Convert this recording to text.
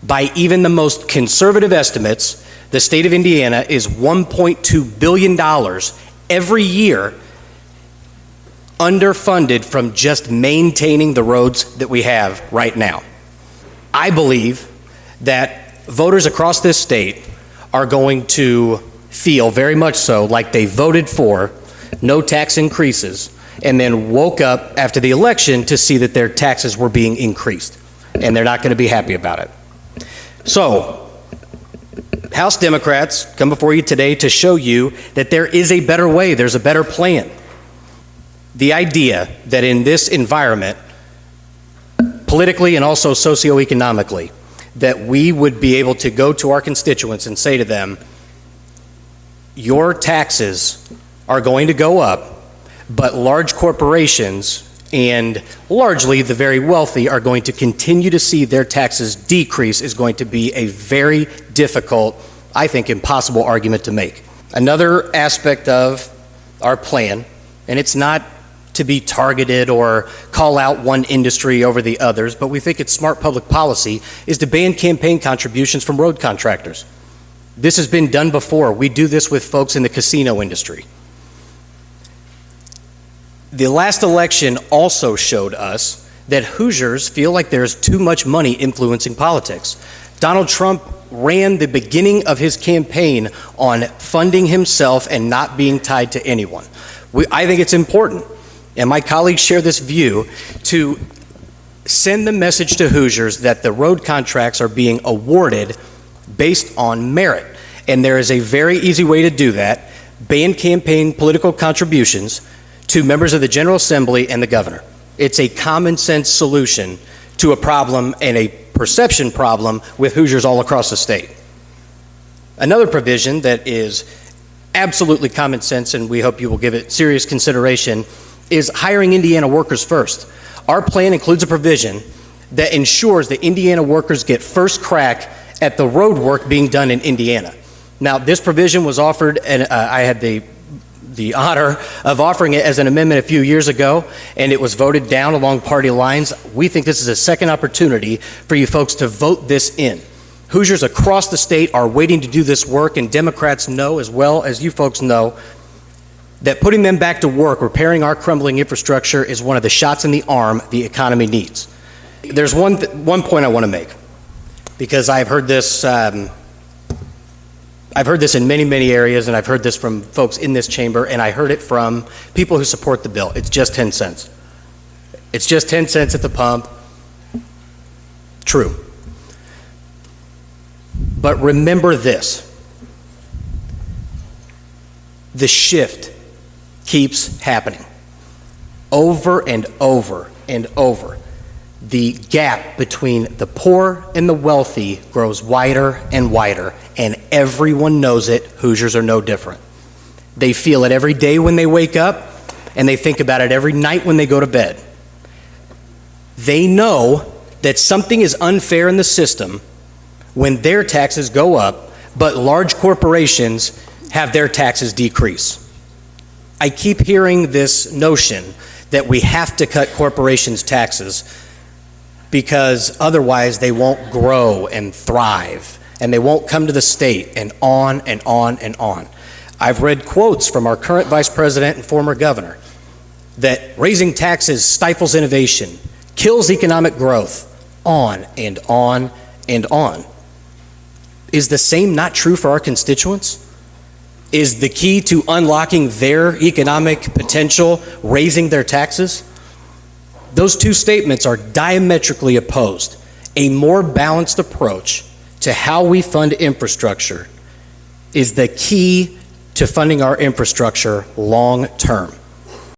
By even the most conservative estimates, the state of Indiana is $1.2 billion every year underfunded from just maintaining the roads that we have right now. I believe that voters across this state are going to feel very much so like they voted for no tax increases and then woke up after the election to see that their taxes were being increased, and they're not going to be happy about it. So, House Democrats come before you today to show you that there is a better way, there's a better plan. The idea that in this environment, politically and also socioeconomically, that we would be able to go to our constituents and say to them, your taxes are going to go up, but large corporations and largely the very wealthy are going to continue to see their taxes decrease is going to be a very difficult, I think impossible argument to make. Another aspect of our plan, and it's not to be targeted or call out one industry over the others, but we think it's smart public policy, is to ban campaign contributions from road contractors. This has been done before. We do this with folks in the casino industry. The last election also showed us that Hoosiers feel like there's too much money influencing politics. Donald Trump ran the beginning of his campaign on funding himself and not being tied to anyone. I think it's important, and my colleagues share this view, to send the message to Hoosiers that the road contracts are being awarded based on merit. And there is a very easy way to do that: ban campaign political contributions to members of the General Assembly and the governor. It's a common sense solution to a problem and a perception problem with Hoosiers all across the state. Another provision that is absolutely common sense, and we hope you will give it serious consideration, is hiring Indiana workers first. Our plan includes a provision that ensures that Indiana workers get first crack at the road work being done in Indiana. Now, this provision was offered, and I had the honor of offering it as an amendment a few years ago, and it was voted down along party lines. We think this is a second opportunity for you folks to vote this in. Hoosiers across the state are waiting to do this work, and Democrats know, as well as you folks know, that putting them back to work, repairing our crumbling infrastructure, is one of the shots in the arm the economy needs. There's one point I want to make, because I've heard this in many, many areas, and I've heard this from folks in this chamber, and I heard it from people who support the bill. It's just 10 cents. It's just 10 cents at the pump. True. But remember this: the shift keeps happening. Over and over and over, the gap between the poor and the wealthy grows wider and wider, and everyone knows it. Hoosiers are no different. They feel it every day when they wake up, and they think about it every night when they go to bed. They know that something is unfair in the system when their taxes go up, but large corporations have their taxes decrease. I keep hearing this notion that we have to cut corporations' taxes because otherwise they won't grow and thrive, and they won't come to the state, and on and on and on. I've read quotes from our current vice president and former governor that raising taxes stifles innovation, kills economic growth, on and on and on. Is the same not true for our constituents? Is the key to unlocking their economic potential raising their taxes? Those two statements are diametrically opposed. A more balanced approach to how we fund infrastructure is the key to funding our infrastructure long term.